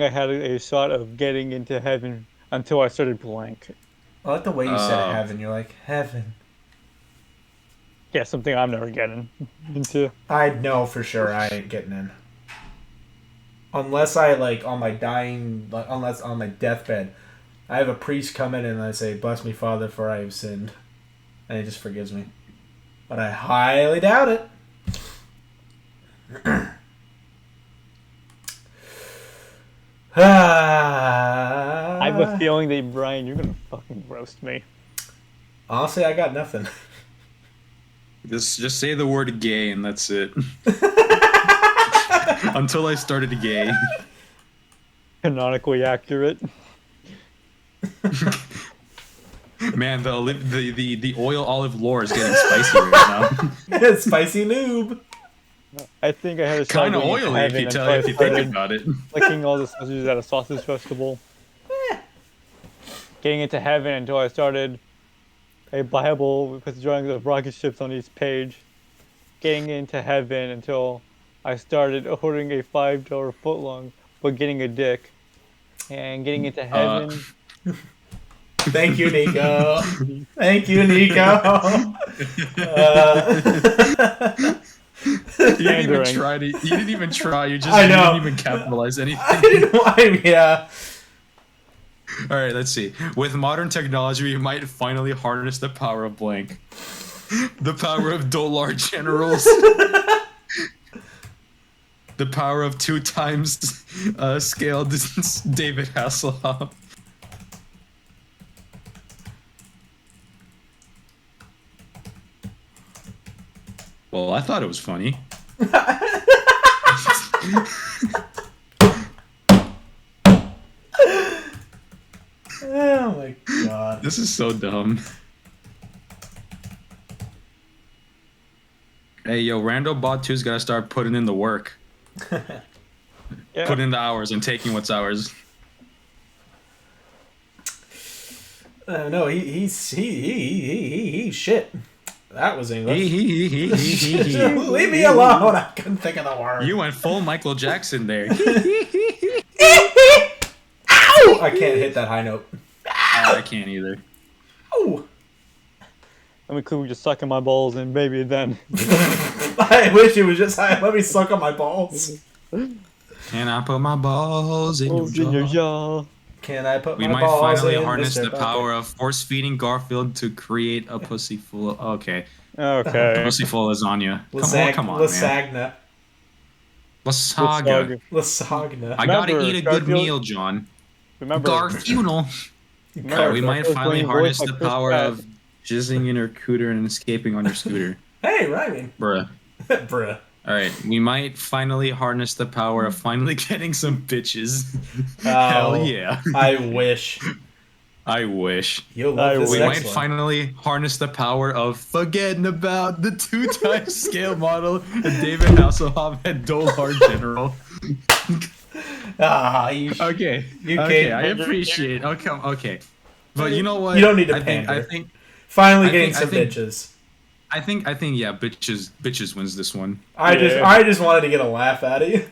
I had a shot of getting into heaven until I started blank. I like the way you said Uh, heaven. You're like, heaven. Yeah, something I'm never getting into. I know for sure I ain't getting in. Unless I, like, on my dying, like, unless on my deathbed, I have a priest come in and I say, "Bless me, Father, for I have sinned." And he just forgives me. But I highly doubt it. I have a feeling that, Brian, you're gonna fucking roast me. Honestly, I got nothing. just say the word gay and that's it. Until I started gay. Canonically accurate. Man, the oil olive lore is getting spicy right now. Spicy noob. I think I had a shot Kind of getting into oily heaven until I if you think started about it. licking all the sausages at a sausage festival. Getting into heaven until I started a Bible with drawings of rocket ships on each page. Getting into heaven until I started ordering a $5 footlong, but getting a dick. And getting into Uh, heaven. Thank you, Nico. Thank you, Nico. You didn't even Pandering. try to. You didn't even try. You just I you know. didn't even capitalize anything. I didn't want. Yeah. All right, let's see. With modern technology, we might finally harness the power of blank. The power of Dolar generals. The power of 2 times scaled David Hasselhoff. Well, I thought it was funny. Oh my god. This is so dumb. Hey, yo, Rando Bot 2's gotta start putting in the work. Yeah. Put in the hours and taking what's ours. No, he's shit. That was English. You Leave me alone. I couldn't think of the word. went full Michael Jackson there. Ow! I can't hit that high note. I can't either. Ow! Let me quickly just suck in my balls and maybe then. I wish it was just let me suck on my balls. Can I put my balls in Oh, your in your jaw? jaw. Can I put We my might balls finally in harness Mr. the power of force feeding Garfield to create a pussy full of, okay. Okay. Pussy full of lasagna. Come on, man. Lasagna. Lasagna. Lasagna. I gotta Remember, eat a good Garfield- meal, John. Remember, Garfield. remember We might Garfield's finally being harness voiced the by Chris power Pratt. of jizzing in her cooter and escaping on your scooter. Hey, rhyming. Bruh. Bruh. Alright, we might finally harness the power of finally getting some bitches. Oh, Hell yeah. I wish. I wish. You'll love this We next might one. finally harness the power of forgetting about the 2 times scale model and David Hasselhoff and Dolar General. You Okay. You Okay, can't- I appreciate. Okay. But you know what? You don't need to I pander. think finally I getting think- some bitches. I think yeah, bitches wins this one. I just wanted to get a laugh out of you.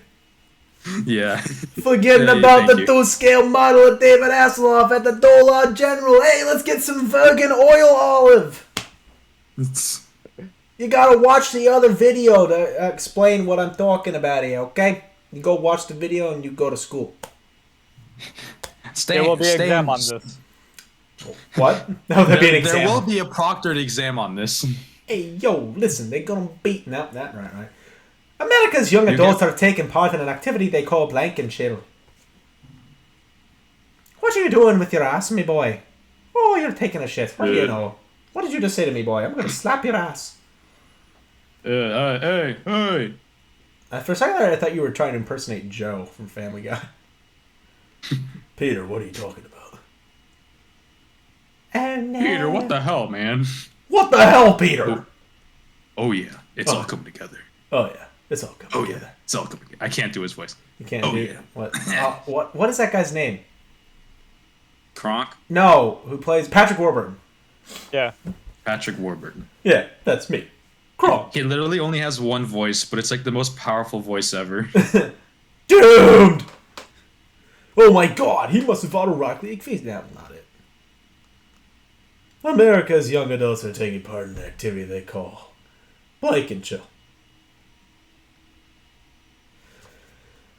Yeah. Forgetting Yeah, about thank the you. 2-scale model of David Hasselhoff at the Dolar General. Hey, let's get some Virgin oil olive. You gotta watch the other video to explain what I'm talking about here, okay? You go watch the video and you go to school. There will be an exam on this. What? No, there'll be an exam. There will be a proctored exam on this. Hey, yo, listen, they're gonna beat... No, that right. America's young adults are taking part in an activity they call blank and chill. What are you doing with your ass, me boy? Oh, you're taking a shit. What do you know? What did you just say to me, boy? I'm gonna slap your ass. Hey. For a second there, I thought you were trying to impersonate Joe from Family Guy. Peter, what are you talking about? Peter, what the hell, man? What the hell, Peter? Oh yeah, it's all coming together. Oh, yeah. It's all coming Oh together. yeah, it's all coming together. I can't do his voice. You can't Oh, do yeah. What is that guy's name? Kronk, No, who plays Patrick Warburton. Yeah. Patrick Warburton. Yeah, that's me. Kronk. He literally only has one voice, but it's like the most powerful voice ever. Doomed! Oh my god, he must have fought a Rock League face. No, not it. America's young adults are taking part in an activity they call Blank and Chill.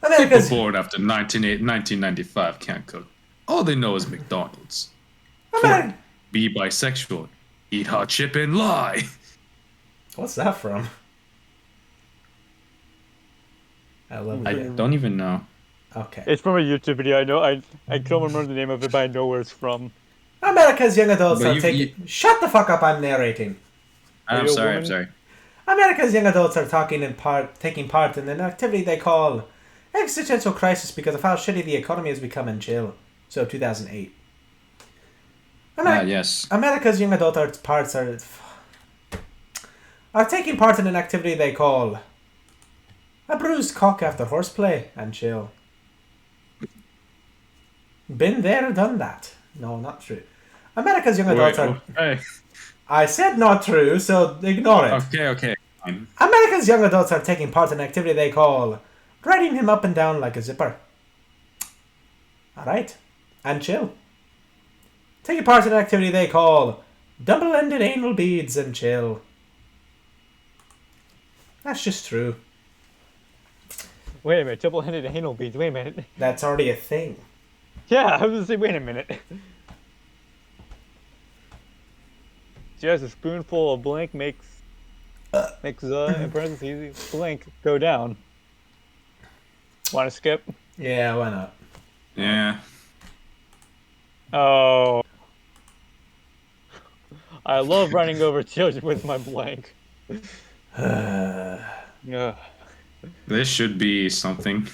People America's born after 1995 can't cook. All they know is McDonald's. Ameri- Be bisexual. Eat hot chip and lie. What's that from? I love I it. don't even know. Okay. It's from a YouTube video. I know. I don't remember the name of it, but I know where it's from. America's young adults But are you- taking. Shut the fuck up! I'm narrating. I'm you a sorry, I'm woman? sorry. America's young adults are taking part in an activity they call existential crisis because of how shitty the economy has become in jail. So 2008. Yes. America's young adult are taking part in an activity they call a bruised cock after horseplay and chill. Been there, done that. No, not true. America's young adults are. Hey. I said not true, so ignore it. Okay. Fine. America's young adults are taking part in an activity they call riding him up and down like a zipper. Alright. And chill. Taking part in an activity they call double-ended anal beads and chill. That's just true. Wait a minute. Double-handed anal beads. Wait a minute. That's already a thing. Yeah, I was gonna say. Wait a minute. Just a spoonful of blank makes in parentheses blank go down. Want to skip? Yeah, why not? Yeah. Oh. I love running over children with my blank. Ugh. This should be something.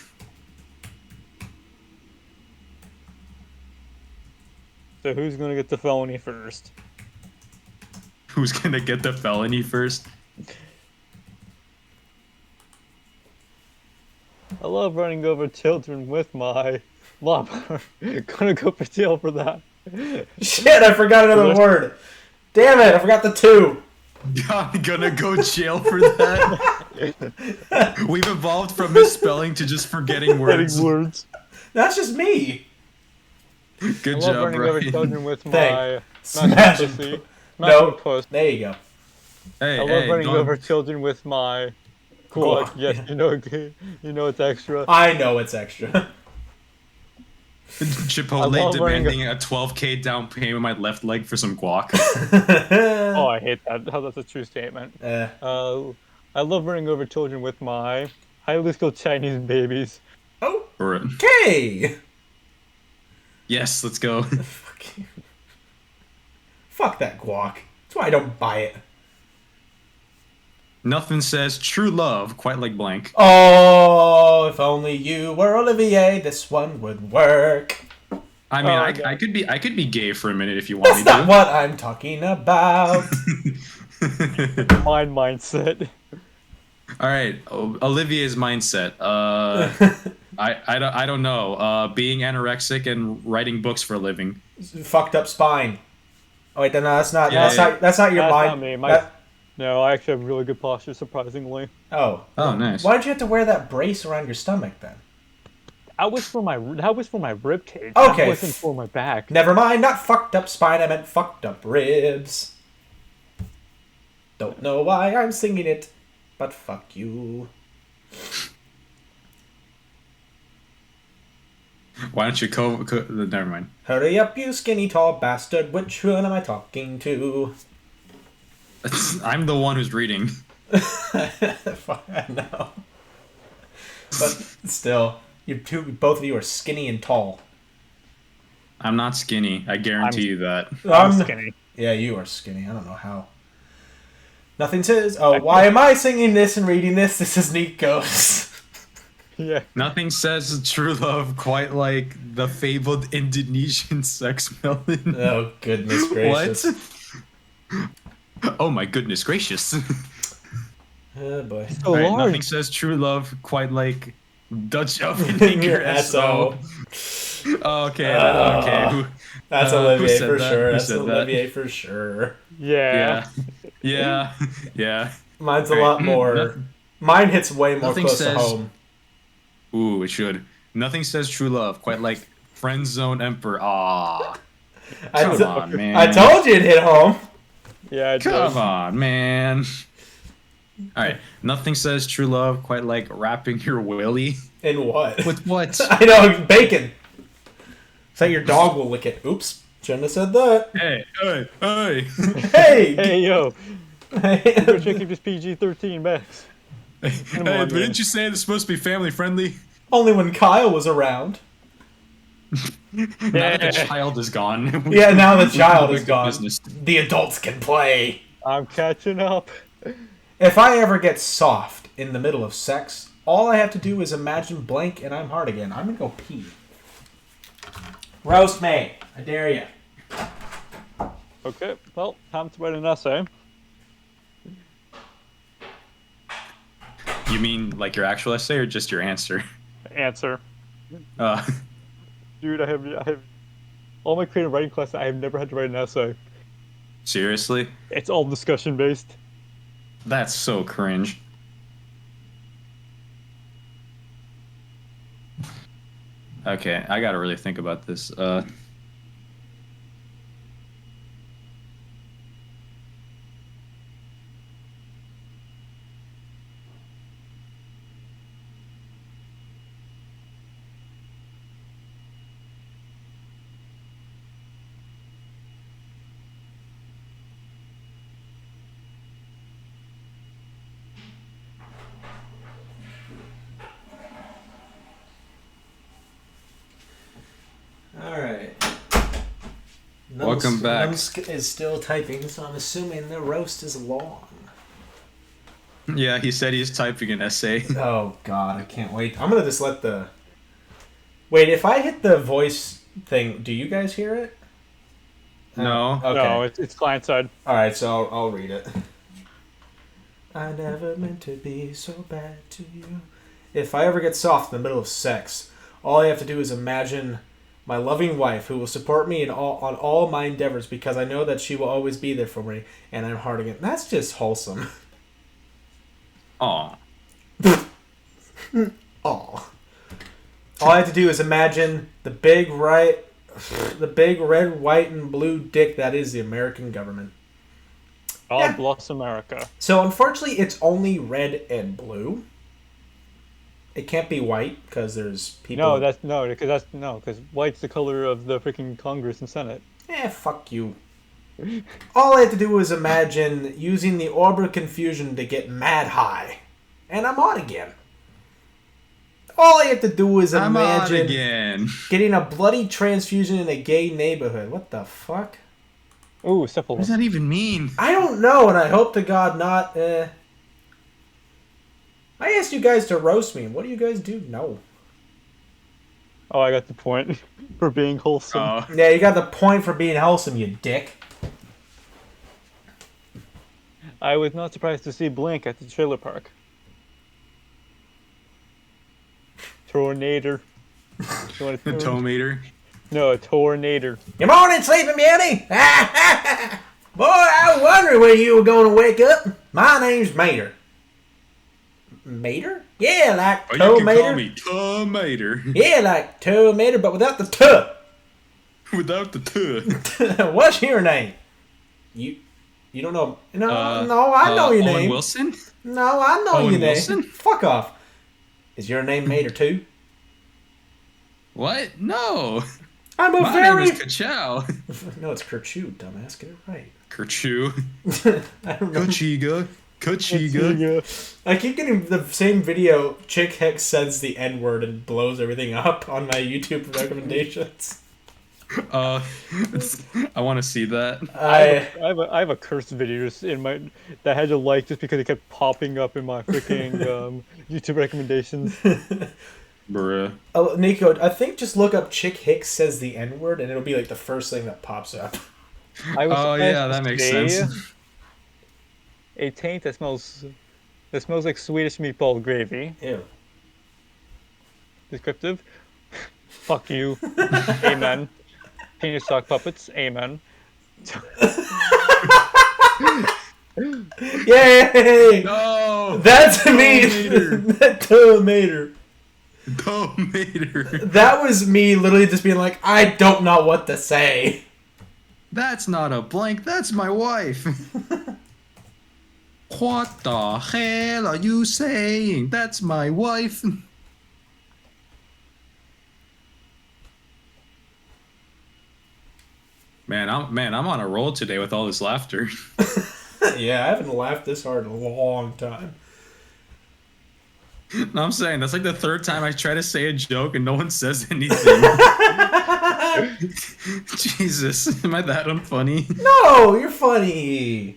So who's gonna get the felony first? Who's gonna get the felony first? I love running over children with my lawnmower. Gonna go for jail for that. Shit, I forgot another word. Damn it, I forgot the two. I'm gonna go jail for that. We've evolved from misspelling to just forgetting words. words. That's just me. Good I love job, running over Ryan. children with my Thank- smashing Smashing pussy. No. Smashing puss. There you go. Hey, I love hey, running don't- over children with my. Guac, Yes, yeah. you know it's extra. I know it's extra. Chipotle I love demanding a 12K down payment on my left leg for some guac. Oh, I hate that. How that's a true statement. I love running over children with my highly skilled Chinese babies. Or- Okay. yes, let's go. Fuck you. Fuck that guac. That's why I don't buy it. Nothing says true love quite like blank. Oh, if only you were Olivier, this one would work. I mean, Oh, I God. could be gay for a minute if you want That's me not to. what I'm talking about. Mindset. All right, Olivier's mindset. I don't know. Being anorexic and writing books for a living. Fucked up spine. Oh wait, no, that's not. Yeah, that's not your That's mind. not me. That- No, I actually have really good posture, surprisingly. oh. Oh, nice. Why did you have to wear that brace around your stomach then? That was for my rib cage. Okay. That wasn't for my back. Never mind, not fucked up spine. I meant fucked up ribs. Don't know why I'm singing it, but fuck you. Why don't you never mind. Hurry up, you skinny tall bastard. Which one am I talking to? I'm the one who's reading. Fuck, I know. But still, both of you are skinny and tall. I'm not skinny. I guarantee you that. I'm skinny. Yeah, you are skinny. I don't know how. Nothing says. Oh, why am I singing this and reading this? This is Nico's. Yeah. Nothing says true love quite like the fabled Indonesian sex melon. Oh, goodness gracious. What? Oh my goodness gracious. Oh, boy. So Alright, large. nothing says true love quite like Dutch oven in Your your SO. SO. Okay, okay. That's who Olivier said for that? sure. Who That's said that? Olivier for sure. Yeah. Yeah. Mine's a Alright, lot more. no- Mine hits way more Nothing close to says- home. Ooh, it should. Nothing says true love quite like friend zone emperor. Ah, I come t- on, man. I told you it hit home. Yeah, it Come does. on, man. All right, nothing says true love quite like wrapping your willy. In what? With what? I know, bacon. So your dog will lick it. Oops, shouldn't have said that. Hey, hey, hey. Hey! Hey, yo. Go check if it's PG-13 max. Hey, on, but man. didn't you say it's supposed to be family friendly? Only when Kyle was around. Now that the child is gone. Yeah, now the we can child go is back to gone. business. The adults can play. I'm catching up. If I ever get soft in the middle of sex, all I have to do is imagine blank and I'm hard again. I'm gonna go pee. Roast me. I dare you. Okay, well, time to write an essay. You mean like your actual essay or just your answer? Answer. Uh, Dude, I have all my creative writing classes, I have never had to write an essay. seriously? It's all discussion based. That's so cringe. Okay, I gotta really think about this. Alright. Welcome back. Numsk is still typing, so I'm assuming the roast is long. Yeah, he said he's typing an essay. Oh god, I can't wait. I'm gonna just let the... Wait, if I hit the voice thing, do you guys hear it? No. Okay. No, it's client side. Alright, so I'll read it. I never meant to be so bad to you. If I ever get soft in the middle of sex, all I have to do is imagine my loving wife who will support me on all my endeavors because I know that she will always be there for me and I'm hard again. That's just wholesome. Aw. Aw. All I have to do is imagine the big red, white, and blue dick that is the American government. God Yeah. bless America. So unfortunately, it's only red and blue. It can't be white because there's people. Because white's the color of the freaking Congress and Senate. Fuck you. All I have to do is imagine using the Orb of Confusion to get mad high, and I'm on again. All I have to do is I'm on imagine again. getting a bloody transfusion in a gay neighborhood. What the fuck? Ooh, What does syphilis. that even mean? I don't know, and I hope to God not. I asked you guys to roast me. What do you guys do? No. Oh, I got the point. For being wholesome. Oh. Yeah, you got the point for being wholesome, you dick. I was not surprised to see Blink at the trailer park. Tornado. You want The a toe meter. No, a tornado. Good morning, Sleeping Beauty. Boy, I was wondering when you were going to wake up. My name's Mater. Mater? Yeah, like Or you can call tomato. me tomater. Yeah, like tomato, but without the t. Without the tuh. What's your name? You don't know? No, I know your Owen name. Wilson? No, I know Owen your name. Wilson? Fuck off. Is your name Mater too? What? No. I'm a My very. name is Kachow. No, it's Kerchu, dumbass. Get it right. Kerchu. I don't know. Kachiga. Kachiga. I keep getting the same video. Chick Hicks says the N word and blows everything up on my YouTube recommendations. I want to see that. I have a cursed video just in my that I had to like just because it kept popping up in my freaking YouTube recommendations. Bruh. Oh, Nico, I think just look up Chick Hicks says the N word and it'll be like the first thing that pops up. I was Oh, surprised yeah, to that makes see sense. A taint that smells like Swedish meatball gravy. Ew. Descriptive. Fuck you. Amen. Penis sock puppets. Amen. Yay! No. That's me. Tomater. That tomater. Tomater. That was me literally just being like, I don't know what to say. That's not a blank. That's my wife. What the hell are you saying? That's my wife. Man, I'm on a roll today with all this laughter. Yeah, I haven't laughed this hard in a long time. No, I'm saying that's like the third time I try to say a joke and no one says anything. Jesus, am I that unfunny? No, you're funny.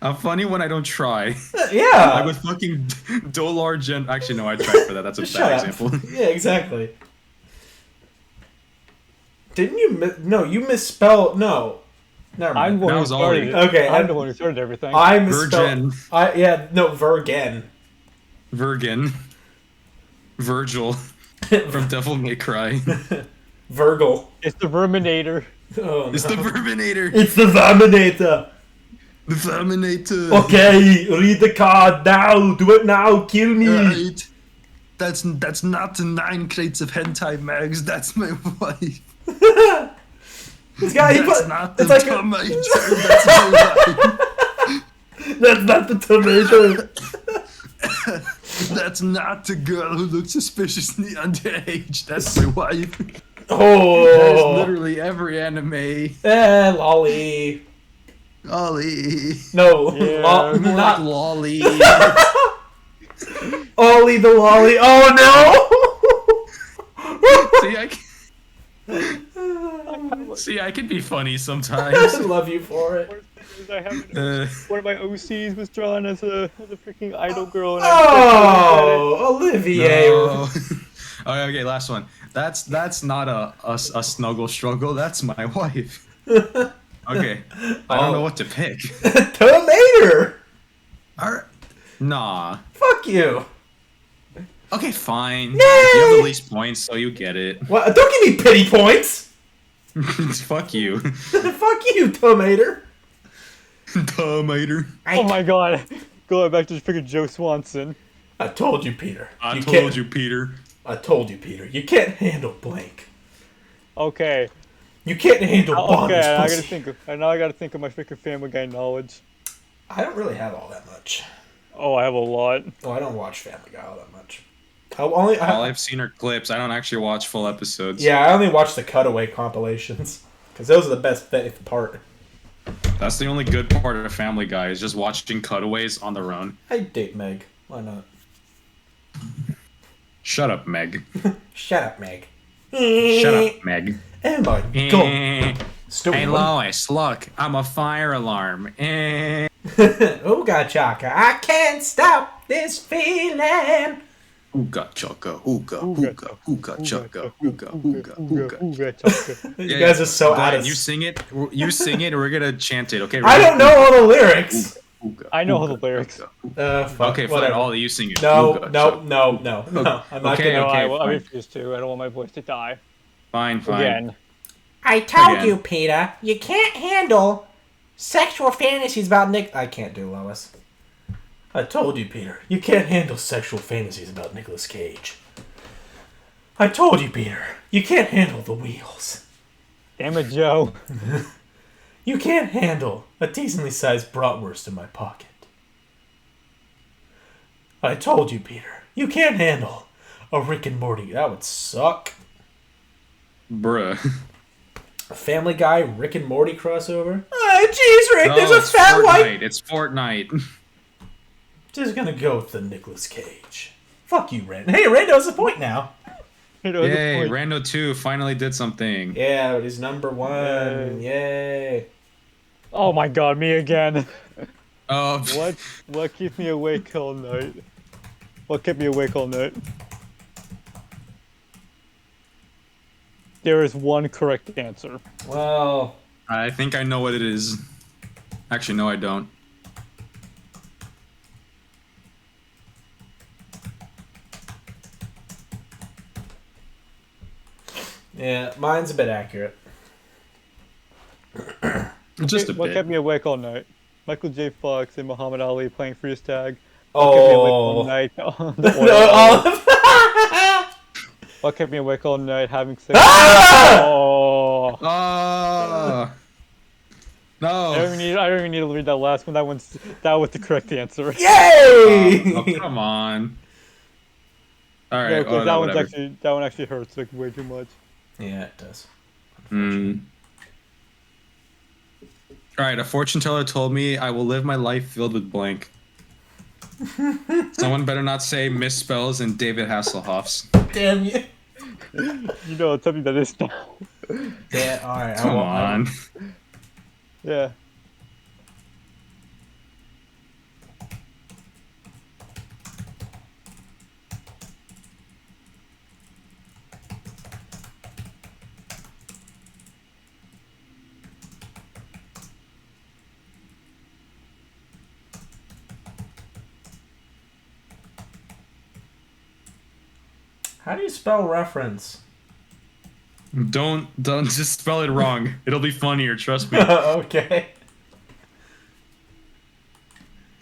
I'm funny when I don't try. Yeah. Like with fucking Dolar Gen. Actually, no, I tried for that. That's a Shut bad up. example. Yeah, exactly. Didn't you? No, you misspelled. No, never I'm mind. the one That who was started Ollie. it. Okay, I'm the one who started everything. I misspelled. Virgin. Vergen. Virgin. Virgil from Devil May Cry. Virgil. It's the Verminator. Oh, no. It's the Verminator. It's the Verminator. The Verminator. Okay, read the card now. Do it now. Kill me. Right. That's not 9 crates of hentai mags. That's my wife. This guy, he That's put. not the It's like tomato. That's my wife. that's not the tomato. That's not the girl who looks suspiciously underage. That's my wife. That is Oh. literally every anime. Lolly. Ollie. No, Yeah, lo- More not like lolly. Ollie the lolly. Oh See, I can be funny no! I sometimes. love you for it. Worst thing is I haven't- Uh, one of my OCs was drawn as a freaking idol girl. And Oh, Olivier. no. Okay, last one. That's not a snuggle struggle. That's my wife. Okay, I don't know what to pick. Tomater. Alright. Nah. Fuck you. Okay, fine. Yay! You have the least points, so you get it. What? Don't give me pity points. Fuck you. Fuck you, Tomater. Tomater. Oh my god. Going back to freaking Joe Swanson. I told you, Peter. I You told can't- you, Peter. I told you, Peter. You can't handle blank. Okay. You can't handle bondage Okay, I pussy. gotta think of, now I gotta think of my freaking Family Guy knowledge. I don't really have all that much. Oh, I have a lot. Oh, I don't watch Family Guy all that much. All I've seen are clips. I don't actually watch full episodes. Yeah, I only watch the cutaway compilations because those are the best part. That's the only good part of Family Guy is just watching cutaways on their own. I'd date Meg. Why not? Shut up, Meg. Shut up, Meg. Shut up, Meg. Oh my god. Stupid. Hey, Lois, look. I'm a fire alarm. Ooga chaka. I can't stop this feeling. Ooga chaka, ooga, ooga, ooga chaka, ooga, ooga, ooga. chaka. You guys are so out of. You sing it. You sing it. We're gonna chant it. Okay. I don't know all the lyrics. Ooga, I know all ooga, the lyrics. ooga. Fuck, Okay, fine. whatever. All you sing it. No, Ooga, no, chaka. no, no, no. I'm not Okay, gonna. No, okay. I fine. refuse to. I don't want my voice to die. Fine, fine. Again. I told Again. you, Peter. You can't handle sexual fantasies about Nick. I can't do Lois. I told you, Peter. You can't handle sexual fantasies about Nicolas Cage. I told you, Peter. You can't handle the wheels. Damn it, Joe. You can't handle a decently sized bratwurst in my pocket. I told you, Peter. You can't handle a Rick and Morty. That would suck. Bruh. A Family Guy, Rick and Morty crossover. Oh, jeez, Rick. There's a it's fat Fortnite. white. It's Fortnite. Just gonna go with the Nicolas Cage. Fuck you, Ren. Hey, Rando's a point now. You know, the Yay, point- Rando 2 finally did something. Yeah, but he's number one. Yay. Oh my god, me again. Oh, What keeps me awake all night? What kept me awake all night? There is one correct answer. Well, I think I know what it is. Actually, no, I don't. yeah, mine's a bit accurate. Just a What bit. kept me awake all night? Michael J. Fox and Muhammad Ali playing freeze tag. What kept me awake all Oh. night? No, What kept me awake all night having sex? Ah! Oh. Oh. No. I don't even need to read that last one. That was the correct answer. Yay! Oh, come on. All No, right. because Oh, no, whatever. that one actually hurts like way too much. Yeah, it does. All right. A fortune teller told me I will live my life filled with blank. Someone better not say misspells and David Hasselhoff's. Damn you. You know, it's something that is now. Yeah, alright. Come on. Yeah. How do you spell reference? Don't just spell it wrong. It'll be funnier. Trust me. Okay.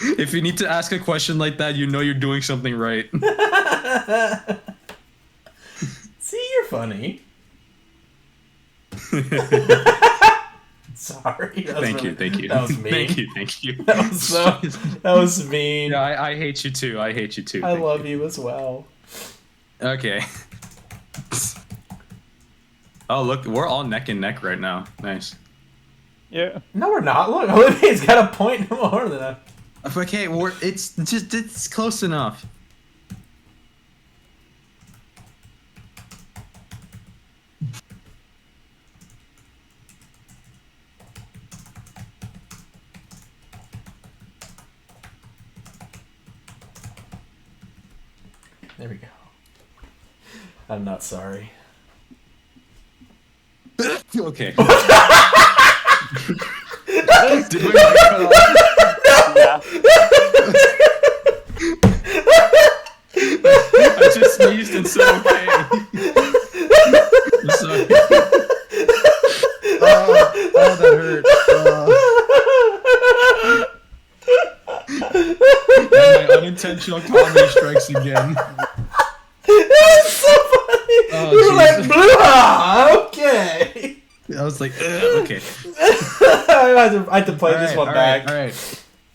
If you need to ask a question like that, you know you're doing something right. See, you're funny. Sorry. Thank you. That was mean. Thank you. That was mean. Yeah, I hate you too. I hate you too. I Thank love you as well. Okay. Oh, look, we're all neck and neck right now. Nice. Yeah. No, we're not. Look, Olivia's got a point more than that. Okay, it's close enough. There we go. I'm not sorry. Okay. Did we cut off? Yeah. I just sneezed and said okay. I'm sorry. Oh, that hurt. And my unintentional comedy strikes again. That's so funny. Oh, you were like, Jesus. blah, okay. I was like, okay. I had to play this one back. All right.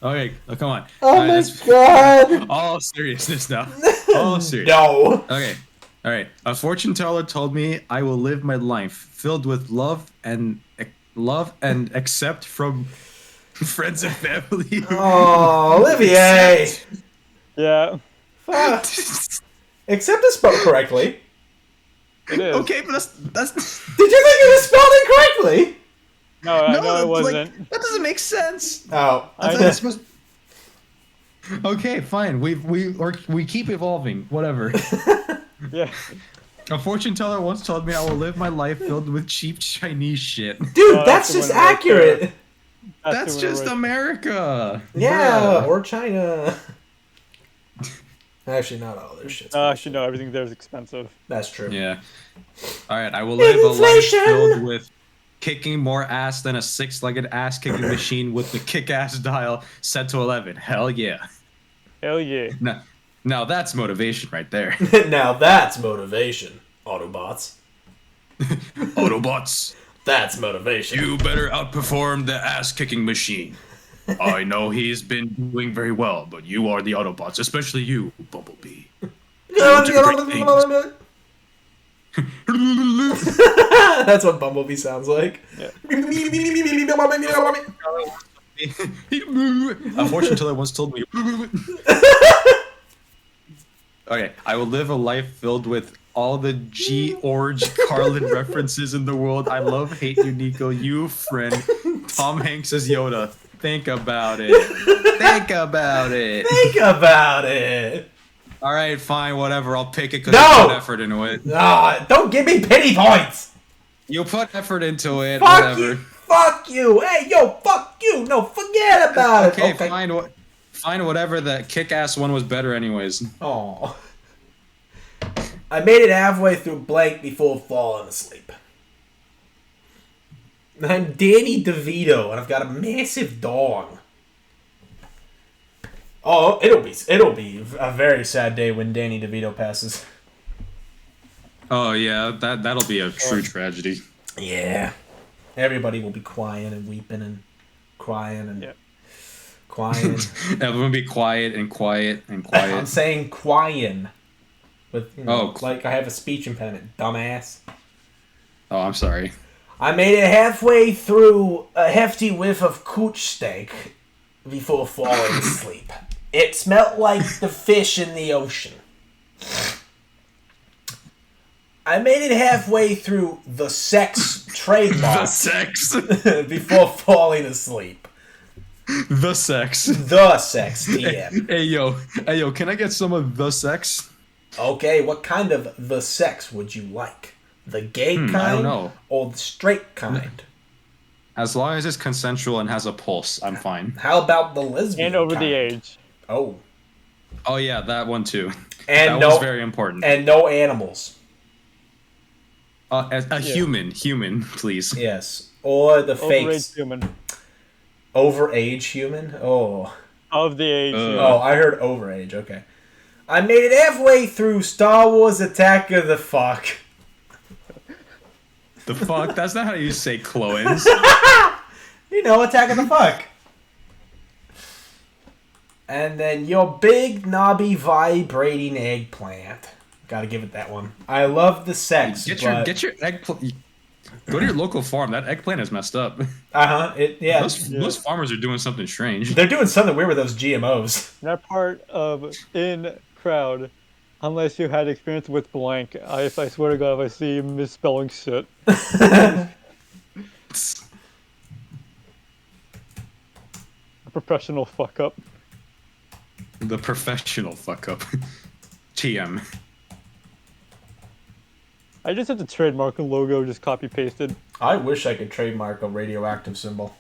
Okay, oh, come on. Oh All right, my let's- god. All seriousness now. All serious. No. Okay. All right. A fortune teller told me I will live my life filled with love and accept from friends and family. Oh, Olivier. Yeah. Fuck. Except it's spelled correctly. It is. Okay, but that's Did you think it was spelled incorrectly? No, I know it like, wasn't. that doesn't make sense. Oh. I thought it's supposed. Okay, fine. We keep evolving. Whatever. Yeah. A fortune teller once told me I will live my life filled with cheap Chinese shit. Dude, Oh, that's that's the just one right accurate. That's the just one America. Yeah, Bruh. or China. Actually, not all their shit's Actually, no, everything there is expensive. That's true. Yeah. All right. I will live a life Inflation! filled with kicking more ass than a six-legged ass-kicking machine with the kick-ass dial set to 11. Hell yeah. Hell yeah. Now that's motivation right there. Now that's motivation, Autobots. Autobots, That's motivation. you better outperform the ass-kicking machine. I know he's been doing very well, but you are the Autobots, especially you, Bumblebee. That's what Bumblebee sounds like. Yeah. A fortune teller once told me. Okay, I will live a life filled with all the George Carlin references in the world. I love, hate you, Nico. You, friend. Tom Hanks as Yoda. Think about it. Think about it. Think about it. All right, fine, whatever. I'll pick it because No! I put effort into it. Ah, don't give me pity points. You put effort into it. Fuck whatever. you. Fuck you. Hey, yo, fuck you. No, forget about Okay, it. fine. Whatever. The kick-ass one was better, anyways. Oh. I made it halfway through blank before falling asleep. I'm Danny DeVito, and I've got a massive dong. Oh, it'll be a very sad day when Danny DeVito passes. Oh yeah, that'll be a true tragedy. Yeah. Everybody will be crying and weeping and crying and Yeah. crying. Everyone be quiet and quiet and I'm quiet. saying crying. With, Oh. like I have a speech impediment, dumbass. Oh, I'm sorry. I made it halfway through a hefty whiff of cooch steak before falling asleep. It smelled like the fish in the ocean. I made it halfway through the sex The trademark sex. before falling asleep. The sex. The sex TM. Hey yo, can I get some of the sex? Okay, what kind of the sex would you like? The gay kind I don't know. or the straight kind? As long as it's consensual and has a pulse, I'm fine. How about the lesbian And over kind? the age. Oh. Oh yeah, that one too. And that no was very important. and no animals. A human, please. Yes. Or the Overage fakes. human. Overage human? Oh. Of the age. human. Oh, I heard overage. Okay. I made it halfway through Star Wars Attack of the Fuck. The fuck? That's not how you say clones. You know, Attack of the Fuck. And then your big, knobby, vibrating eggplant. Gotta give it that one. I love the sex, Get your eggplant. Go to your local farm. That eggplant is messed up. Uh-huh. Yeah. Those farmers are doing something strange. They're doing something weird with those GMOs. Not part of in crowd, unless you had experience with blank. I swear to God, if I see you misspelling shit, a professional fuck up. The professional fuck up. TM. I just have to trademark a logo, just copy pasted. I wish I could trademark a radioactive symbol.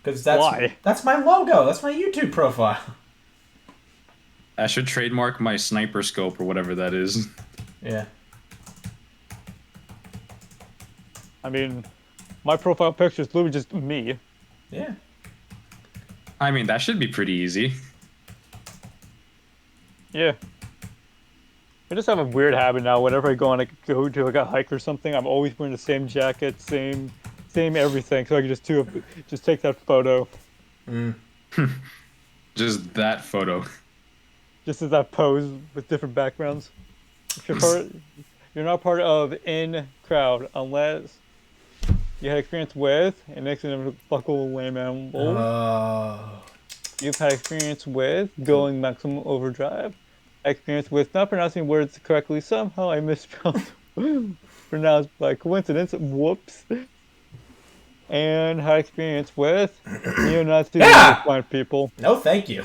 Because Why? that's my logo. That's my YouTube profile. I should trademark my sniper scope or whatever that is. Yeah. I mean, my profile picture is literally just me. Yeah. I mean, that should be pretty easy. Yeah. I just have a weird habit now. Whenever I go on like a hike or something, I'm always wearing the same jacket, same everything, so I can just take that photo. Just that photo. Just as that pose with different backgrounds. If you're not part of in crowd unless you had experience with an accident buckle lame animal. You've had experience with going maximum overdrive. Experience with not pronouncing words correctly. Somehow I misspelled pronounced by coincidence. Whoops. And had experience with neo-Nazi blind people. No, thank you.